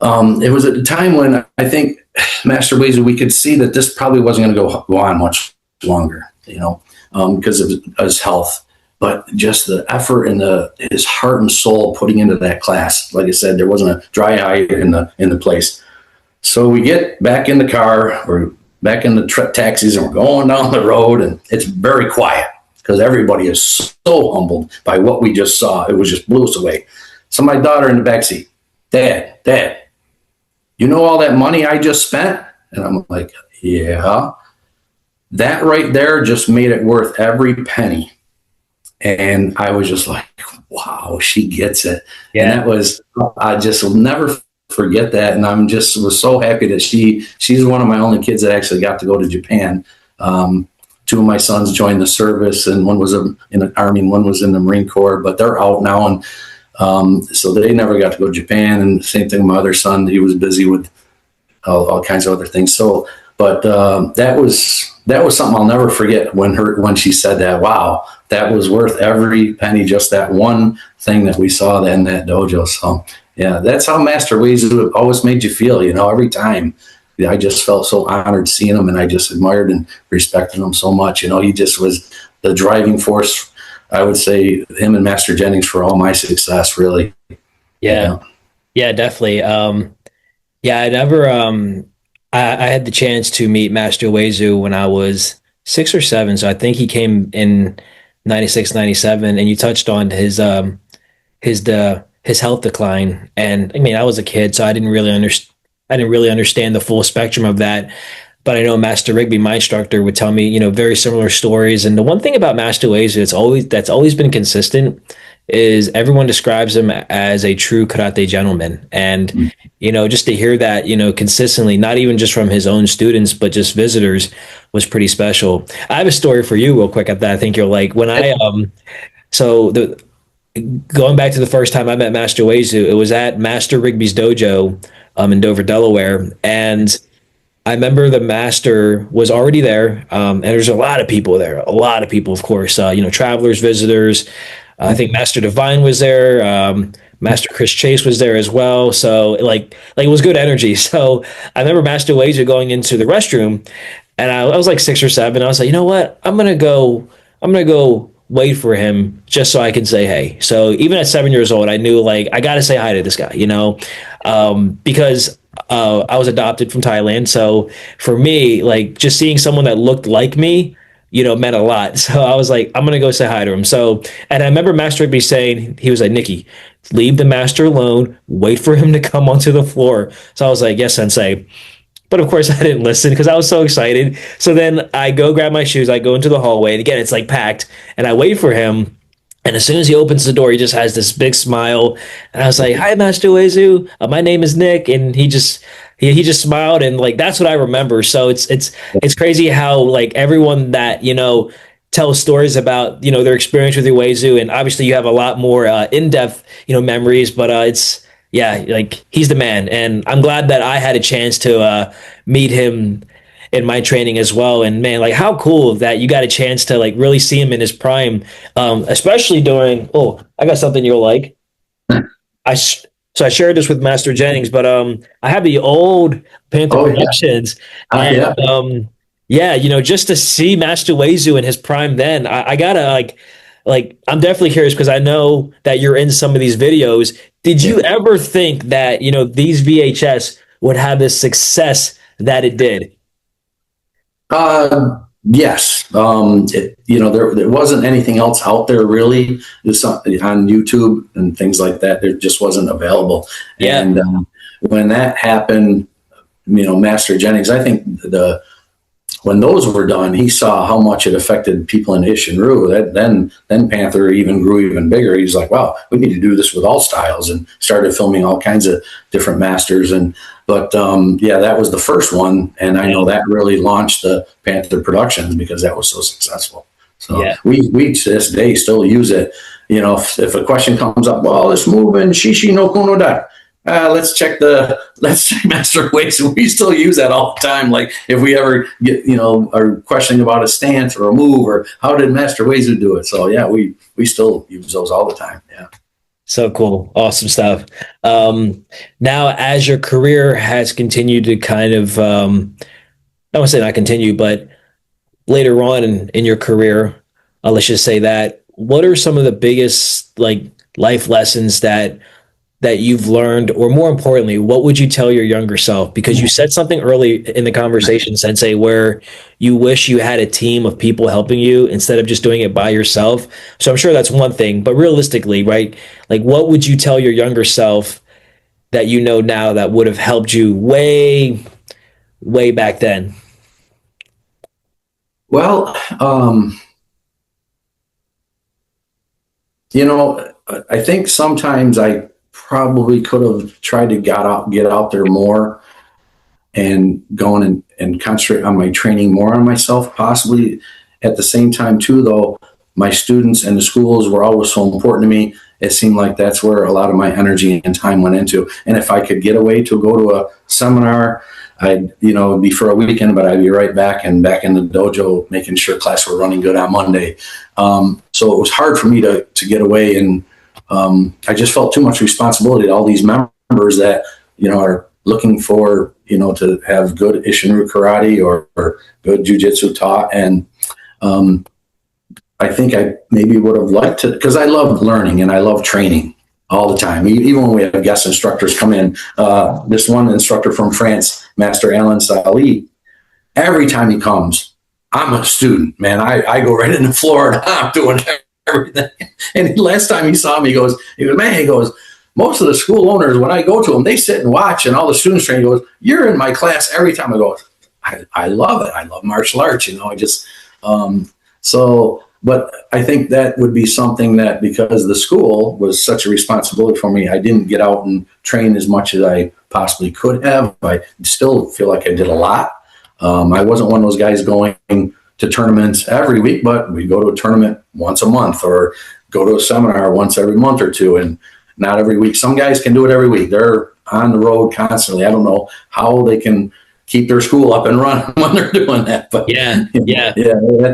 [SPEAKER 2] it was at the time when I think Master Waze, we could see that this probably wasn't going to go on much longer, because of his health, but just the effort and his heart and soul putting into that class. Like I said, there wasn't a dry eye in the place. So we get back in the car, we're back in the taxis, and we're going down the road, and it's very quiet, because everybody is so humbled by what we just saw. It was just blew us away. So my daughter in the backseat, Dad, you know all that money I just spent? And I'm like, yeah. That right there just made it worth every penny. And I was just like, wow, she gets it. Yeah. And I just will never forget that. And was so happy that she's one of my only kids that actually got to go to Japan. Two of my sons joined the service, and one was in the Army and one was in the Marine Corps, but they're out now. And so they never got to go to Japan. And same thing with my other son, he was busy with all kinds of other things. So, but that was something I'll never forget when she said that. Wow, that was worth every penny, just that one thing that we saw in that dojo. So yeah, that's how Master Waze always made you feel, every time. I just felt so honored seeing him, and I just admired and respected him so much. He just was the driving force, I would say, him and Master Jennings, for all my success, really.
[SPEAKER 1] Yeah. Yeah, definitely. I never, I had the chance to meet Master Uezu when I was 6 or 7. So I think he came in 96, 97, and you touched on his health decline. And I mean, I was a kid, so I didn't really understand the full spectrum of that. But I know Master Rigby, my instructor, would tell me, very similar stories. And the one thing about Master Uezu that's always been consistent is everyone describes him as a true karate gentleman. And, just to hear that, consistently, not even just from his own students, but just visitors, was pretty special. I have a story for you real quick that I think you'll like. When going back to the first time I met Master Uezu, it was at Master Rigby's dojo in Dover, Delaware. And I remember the master was already there. And there's a lot of people there, of course, travelers, visitors. I think Master Divine was there. Master Chris Chase was there as well. So like it was good energy. So I remember Master Uezu going into the restroom, and I was like 6 or 7. I was like, you know what? I'm going to go wait for him just so I can say hey. So even at 7 years old, I knew I got to say hi to this guy, because I was adopted from Thailand. So for me, just seeing someone that looked like me, meant a lot. So I was like, I'm gonna go say hi to him. So, and I remember Master Rigby saying, he was like, Nikki, leave the master alone, wait for him to come onto the floor. So I was like, yes, Sensei. But of course, I didn't listen because I was so excited. So then I go grab my shoes, I go into the hallway, and again, it's like packed, and I wait for him. And as soon as he opens the door, he just has this big smile. And I was like, "Hi, Master Uezu. My name is Nick." And he just smiled, and like that's what I remember. So it's crazy how like everyone that tells stories about their experience with Uezu, and obviously you have a lot more in depth memories. But it's yeah, like he's the man, and I'm glad that I had a chance to meet him in my training as well. And man, like how cool that you got a chance to like really see him in his prime, especially during. Oh, I got something you'll like. So I shared this with Master Jennings, but I have the old Panther Productions, and yeah, just to see Master Uezu in his prime, then I gotta like I'm definitely curious because I know that you're in some of these videos. Did you ever think that these VHS would have the success that it did?
[SPEAKER 2] Yes. There wasn't anything else out there really. There's something on YouTube and things like that. There just wasn't available.
[SPEAKER 1] Yeah.
[SPEAKER 2] And when that happened, Master Jennings, I think when those were done, he saw how much it affected people in Ishinru. Then Panther even grew even bigger. He was like, wow, we need to do this with all styles, and started filming all kinds of different masters. But that was the first one. And I know that really launched the Panther Productions because that was so successful. So we to this day still use it. If a question comes up, well, let's move in Shishi no Kono Da. Let's check Master Uezu. We still use that all the time. Like if we ever get, are questioning about a stance or a move or how did Master Uezu do it? So yeah, we still use those all the time. Yeah.
[SPEAKER 1] So cool. Awesome stuff. Now as your career has continued to kind of, I don't want to say not continue, but later on in your career, let's just say that, what are some of the biggest like life lessons that you've learned, or more importantly, what would you tell your younger self? Because you said something early in the conversation, Sensei, where you wish you had a team of people helping you instead of just doing it by yourself. So I'm sure that's one thing, but realistically, right? Like, what would you tell your younger self that you know now that would have helped you way, way back then?
[SPEAKER 2] Well, I think sometimes I probably could have tried to get out there more and going and concentrate on my training more on myself. Possibly at the same time too, though, my students and the schools were always so important to me. It seemed like that's where a lot of my energy and time went into. And if I could get away to go to a seminar, I'd be for a weekend, but I'd be right back in the dojo, making sure class were running good on Monday. So it was hard for me to get away, and I just felt too much responsibility to all these members that, are looking for, to have good Ishinru karate or good Jiu-Jitsu taught. And I think I maybe would have liked to, because I love learning and I love training all the time. Even when we have guest instructors come in, this one instructor from France, Master Alain Sali, every time he comes, I'm a student, man. I go right in the floor and I'm doing everything. And last time he saw me, he goes, most of the school owners, when I go to them, they sit and watch, and all the students train. He goes, you're in my class every time. I go, I love it. I love martial arts. I just, but I think that would be something that, because the school was such a responsibility for me, I didn't get out and train as much as I possibly could have. I still feel like I did a lot. I wasn't one of those guys going to tournaments every week, but we go to a tournament once a month or go to a seminar once every month or two, and not every week. Some guys can do it every week. They're on the road constantly. I don't know how they can keep their school up and running when they're doing that, but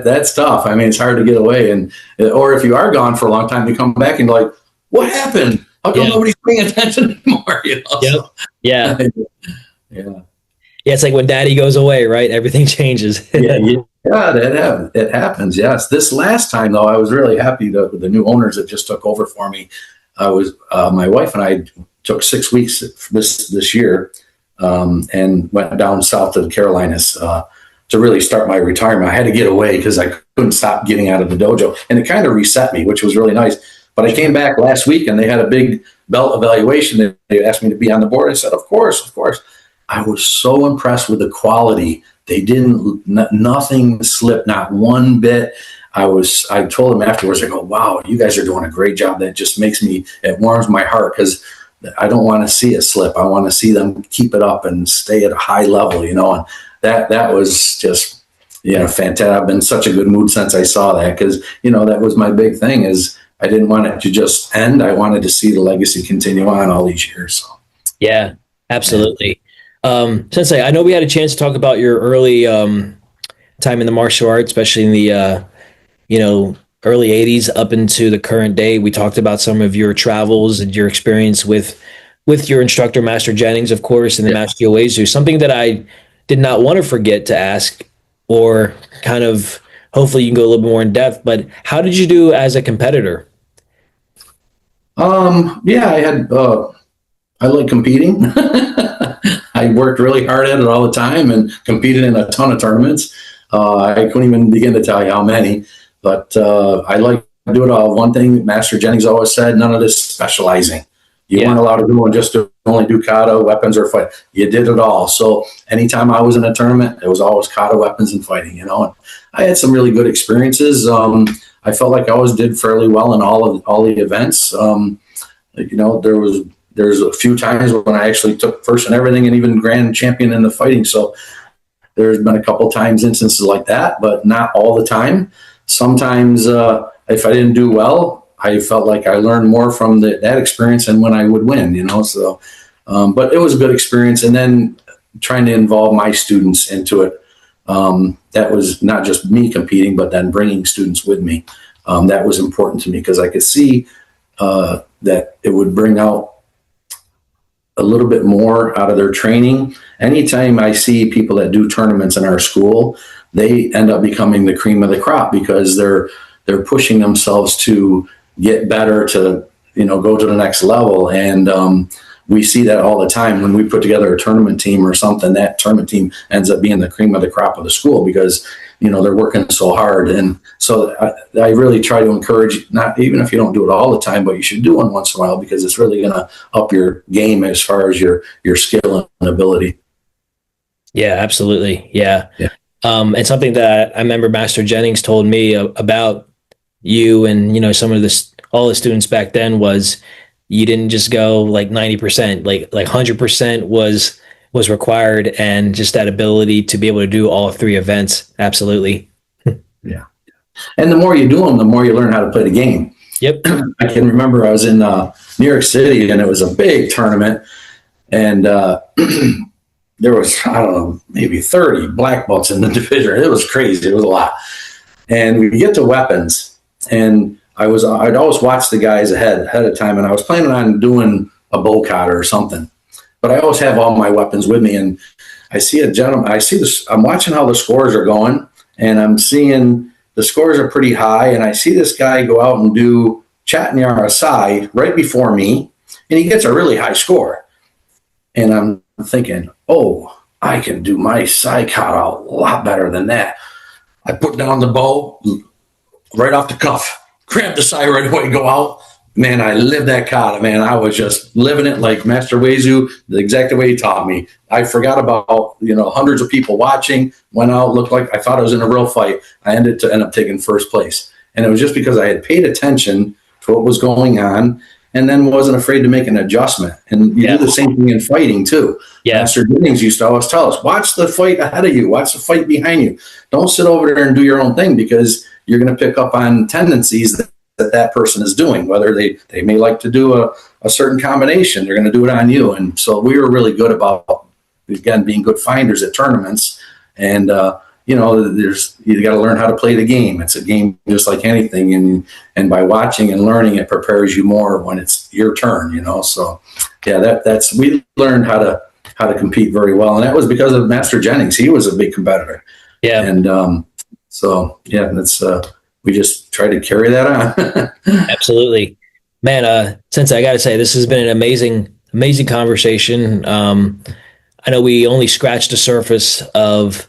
[SPEAKER 2] that's tough. I mean, it's hard to get away, or if you are gone for a long time, you come back and like, what happened? How come nobody's paying attention anymore?
[SPEAKER 1] Yeah.
[SPEAKER 2] Yeah.
[SPEAKER 1] Yeah, it's like when daddy goes away, right? Everything changes.
[SPEAKER 2] It happens. Yes. This last time, though, I was really happy with the new owners that just took over for me. My wife and I took 6 weeks this year and went down south to the Carolinas to really start my retirement. I had to get away because I couldn't stop getting out of the dojo, and it kind of reset me, which was really nice. But I came back last week and they had a big belt evaluation. They asked me to be on the board. I said, of course, of course. I was so impressed with the quality. They didn't, nothing slipped, not one bit. I told them afterwards, I go, wow, you guys are doing a great job. That just it warms my heart, because I don't want to see it slip. I want to see them keep it up and stay at a high level, and that was just, fantastic. I've been in such a good mood since I saw that, because, that was my big thing, is I didn't want it to just end. I wanted to see the legacy continue on all these years. So.
[SPEAKER 1] Yeah, absolutely. Sensei, I know we had a chance to talk about your early time in the martial arts, especially in the early 80s up into the current day. We talked about some of your travels and your experience with your instructor, Master Jennings, of course, and the Master Joe Jennings. Something that I did not want to forget to ask, or kind of, hopefully you can go a little bit more in depth, but how did you do as a competitor?
[SPEAKER 2] I like competing. I worked really hard at it all the time and competed in a ton of tournaments. I couldn't even begin to tell you how many, but I like to do it all. One thing Master Jennings always said, none of this specializing. You weren't allowed to do and just only do kata, weapons, or fight. You did it all. So anytime I was in a tournament, it was always kata, weapons, and fighting, And I had some really good experiences. I felt like I always did fairly well in all the events. There's a few times when I actually took first in everything and even grand champion in the fighting. So there's been a couple times instances like that, but not all the time. Sometimes if I didn't do well, I felt like I learned more from that experience than when I would win, So, but it was a good experience. And then trying to involve my students into it. That was not just me competing, but then bringing students with me. That was important to me, because I could see that it would bring out a little bit more out of their training. Anytime I see people that do tournaments in our school, they end up becoming the cream of the crop, because they're pushing themselves to get better, to go to the next level. And we see that all the time when we put together a tournament team or something. That tournament team ends up being the cream of the crop of the school, because they're working so hard. And so I really try to encourage, not even if you don't do it all the time, but you should do one once in a while, because it's really going to up your game as far as your skill and ability.
[SPEAKER 1] Yeah, absolutely. Yeah. And something that I remember Master Jennings told me about you and, some of all the students back then was, you didn't just go like 90%, like 100% was required, and just that ability to be able to do all three events. Absolutely.
[SPEAKER 2] Yeah. And the more you do them, the more you learn how to play the game.
[SPEAKER 1] Yep.
[SPEAKER 2] I can remember I was in New York City, and it was a big tournament, and there was, I don't know, maybe 30 black belts in the division. It was crazy. It was a lot. And we get to weapons, and I'd always watch the guys ahead of time, and I was planning on doing a bow kata or something. But I always have all my weapons with me, and I see a gentleman. I see this. I'm watching how the scores are going, and I'm seeing the scores are pretty high. And I see this guy go out and do Chatnyara Sai right before me, and he gets a really high score. And I'm thinking, oh, I can do my Sai kata a lot better than that. I put down the bow right off the cuff, grab the Sai right away, go out. Man, I lived that kata, man. I was just living it like Master Wezu, the exact way he taught me. I forgot about, hundreds of people watching, went out, looked like I thought I was in a real fight. I end up taking first place. And it was just because I had paid attention to what was going on, and then wasn't afraid to make an adjustment. And you do the same thing in fighting too. Yeah. Master Jennings used to always tell us, watch the fight ahead of you, watch the fight behind you. Don't sit over there and do your own thing, because you're going to pick up on tendencies that person is doing, whether they may like to do a certain combination, they're going to do it on you. And so we were really good about, again, being good finders at tournaments. And, you got to learn how to play the game. It's a game just like anything. And by watching and learning, it prepares you more when it's your turn, So yeah, we learned how to compete very well. And that was because of Master Jennings. He was a big competitor. Yeah. And, so yeah, that's, we just try to carry that on.
[SPEAKER 1] Absolutely, man. Sensei, I got to say, this has been an amazing conversation. I know we only scratched the surface of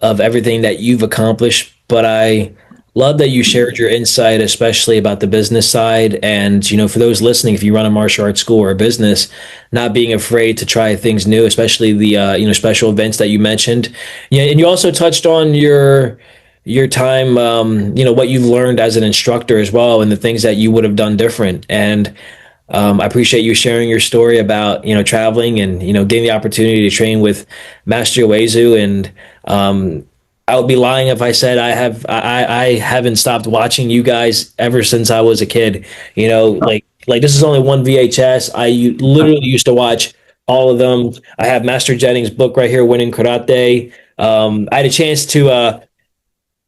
[SPEAKER 1] of everything that you've accomplished, but I love that you shared your insight, especially about the business side. And, for those listening, if you run a martial arts school or a business, not being afraid to try things new, especially the, special events that you mentioned. Yeah. And you also touched on your time, what you've learned as an instructor as well, and the things that you would have done different. And I appreciate you sharing your story about, traveling and, getting the opportunity to train with Master Joe. And I would be lying if I said I haven't stopped watching you guys ever since I was a kid. Like this is only one VHS. Literally used to watch all of them. I have Master Jennings' book right here, Winning Karate. I had a chance to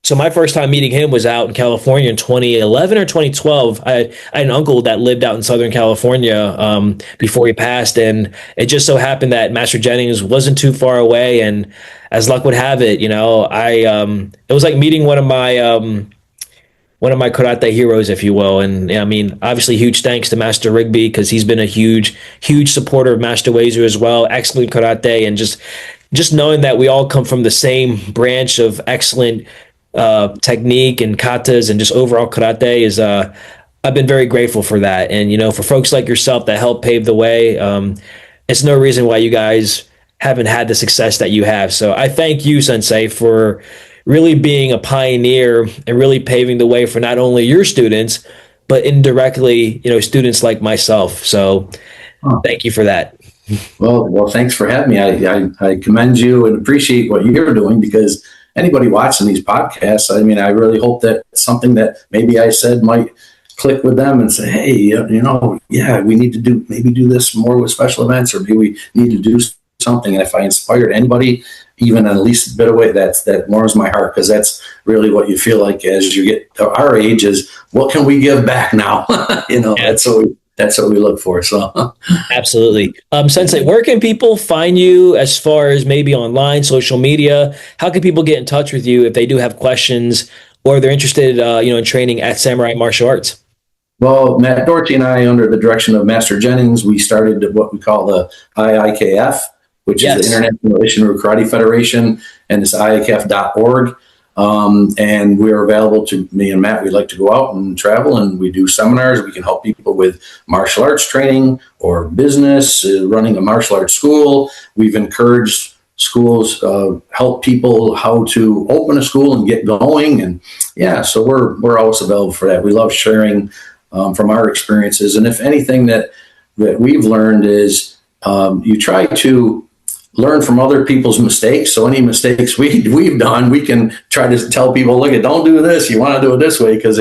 [SPEAKER 1] so my first time meeting him was out in California in 2011 or 2012. I had an uncle that lived out in Southern California before he passed, and it just so happened that Master Jennings wasn't too far away. And as luck would have it, it was like meeting one of my karate heroes, if you will. And I mean, obviously, huge thanks to Master Rigby because he's been a huge supporter of Master Wazu as well. Excellent karate, and just knowing that we all come from the same branch of excellent technique and katas and just overall karate is I've been very grateful for that. And for folks like yourself that help pave the way, it's no reason why you guys haven't had the success that you have. So I thank you, Sensei, for really being a pioneer and really paving the way for not only your students but indirectly students like myself. So thank you for that.
[SPEAKER 2] Well, thanks for having me. I commend you and appreciate what you're doing, because anybody watching these podcasts, I mean, I really hope that something that maybe I said might click with them and say, hey, we need to do this more with special events, or maybe we need to do something. And if I inspired anybody, even at least a bit of way, that warms my heart, because that's really what you feel like as you get to our age is, what can we give back now? That's what we look for. So
[SPEAKER 1] absolutely. Sensei, where can people find you as far as maybe online, social media? How can people get in touch with you if they do have questions or they're interested, in training at Samurai Martial Arts?
[SPEAKER 2] Well, Matt Doherty and I, under the direction of Master Jennings, we started what we call the IIKF, which is the International Ishinru Karate Federation, and it's iikf.org. And we're available to me and Matt. We like to go out and travel, and we do seminars. We can help people with martial arts training or business, running a martial arts school. We've encouraged schools, help people how to open a school and get going. And so we're always available for that. We love sharing from our experiences. And if anything that we've learned is you try to learn from other people's mistakes. So any mistakes we've done, we can try to tell people, look, don't do this. You want to do it this way, because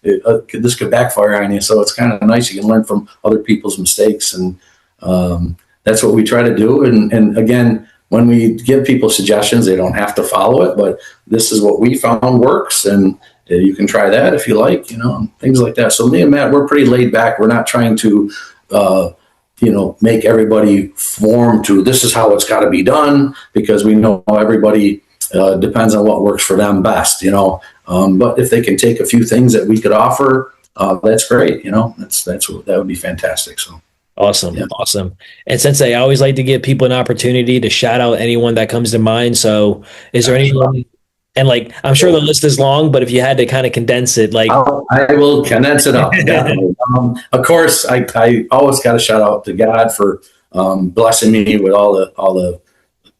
[SPEAKER 2] this could backfire on you. So it's kind of nice. You can learn from other people's mistakes, and that's what we try to do. And again, when we give people suggestions, they don't have to follow it, but this is what we found works, and you can try that if you like, things like that. So me and Matt, we're pretty laid back. We're not trying to make everybody form to this is how it's got to be done, because we know everybody depends on what works for them best, but if they can take a few things that we could offer, that's great. That would be fantastic. So
[SPEAKER 1] awesome. Yeah. Awesome. And Sensei, I always like to give people an opportunity to shout out anyone that comes to mind. So is there anyone? And I'm sure the list is long, but if you had to kind of condense it,
[SPEAKER 2] I will condense it up. Of course, I always got to shout out to God for blessing me with all the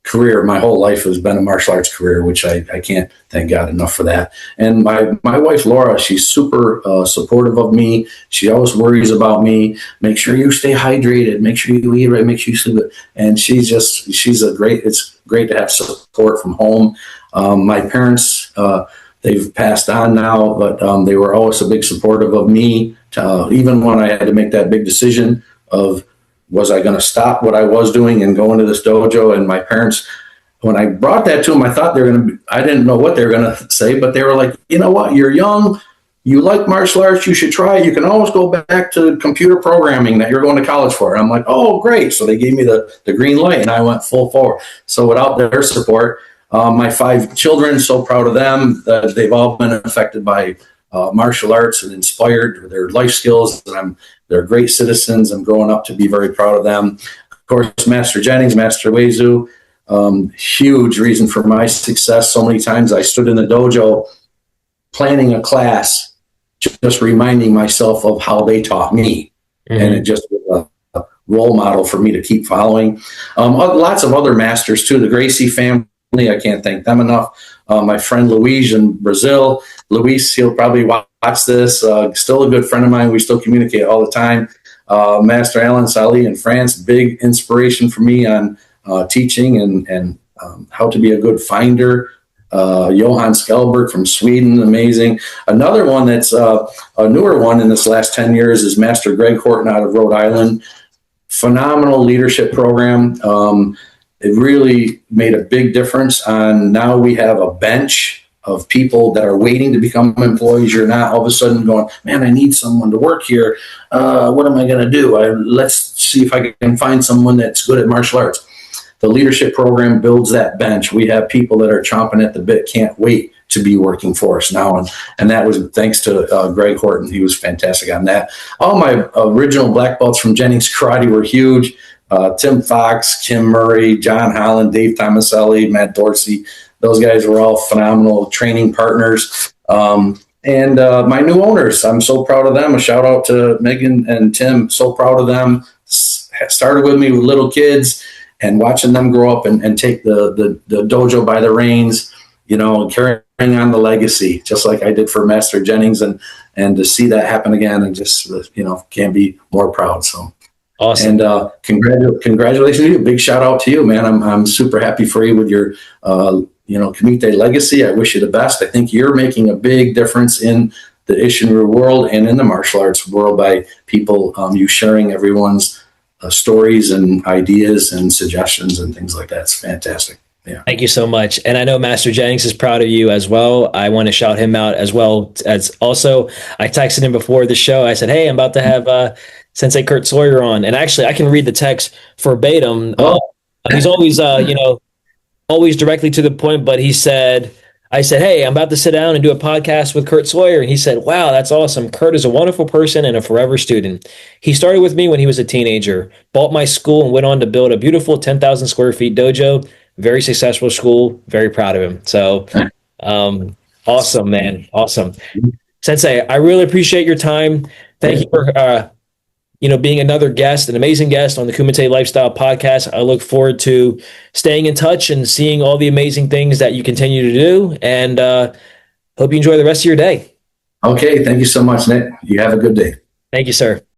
[SPEAKER 2] career. My whole life has been a martial arts career, which I can't thank God enough for that. And my wife, Laura, she's super supportive of me. She always worries about me. Make sure you stay hydrated. Make sure you eat right. Make sure you sleep. And it's great to have support from home. My parents, they've passed on now, but they were always a big supportive of me, even when I had to make that big decision of, was I going to stop what I was doing and go into this dojo? And my parents, when I brought that to them, I didn't know what they were going to say, but they were like, you know what, you're young, you like martial arts, you should try it. You can always go back to computer programming that you're going to college for. And I'm like, oh, great. So they gave me the green light, and I went full forward. So without their support, my 5 children, so proud of them. They've all been affected by martial arts and inspired their life skills. And they're great citizens. I'm growing up to be very proud of them. Of course, Master Jennings, Master Wazu, Huge reason for my success. So many times I stood in the dojo planning a class, just reminding myself of how they taught me. Mm-hmm. And it just was a role model for me to keep following. Lots of other masters too. The Gracie family, I can't thank them enough. My friend Luis in Brazil. Luis, he'll probably watch this. Still a good friend of mine. We still communicate all the time. Master Alan Sali in France, big inspiration for me on teaching and how to be a good finder. Johan Skelberg from Sweden, amazing. Another one that's a newer one in this last 10 years is Master Greg Horton out of Rhode Island. Phenomenal leadership program. It really made a big difference on now we have a bench of people that are waiting to become employees. You're not all of a sudden going, man, I need someone to work here. What am I going to do? Let's see if I can find someone that's good at martial arts. The leadership program builds that bench. We have people that are chomping at the bit, can't wait to be working for us now. And that was thanks to Greg Horton. He was fantastic on that. All my original black belts from Jennings Karate were huge. Tim Fox, Kim Murray, John Holland, Dave Tomaselli, Matt Dorsey. Those guys were all phenomenal training partners. And my new owners, I'm so proud of them. A shout out to Megan and Tim. So proud of them. Started with me with little kids and watching them grow up and take the dojo by the reins, carrying on the legacy, just like I did for Master Jennings, and to see that happen again, and just, can't be more proud. So awesome. And congratulations to you. Big shout out to you, man. I'm super happy for you with your, Kumite legacy. I wish you the best. I think you're making a big difference in the Isshinryu world and in the martial arts world by people, you sharing everyone's stories and ideas and suggestions and things like that. It's fantastic. Yeah.
[SPEAKER 1] Thank you so much. And I know Master Jennings is proud of you as well. I want to shout him out as well. As also, I texted him before the show. I said, hey, I'm about to have Sensei Curt Sawyer on. And actually, I can read the text verbatim. He's always, always directly to the point, but I said, hey, I'm about to sit down and do a podcast with Curt Sawyer. And he said, wow, that's awesome. Curt is a wonderful person and a forever student. He started with me when he was a teenager, bought my school, and went on to build a beautiful 10,000 square feet dojo. Very successful school. Very proud of him. So awesome, man. Awesome. Sensei, I really appreciate your time. Thank you for being another guest, an amazing guest on the Kumite Lifestyle Podcast. I look forward to staying in touch and seeing all the amazing things that you continue to do. And hope you enjoy the rest of your day.
[SPEAKER 2] Okay. Thank you so much, Nick. You have a good day.
[SPEAKER 1] Thank you, sir.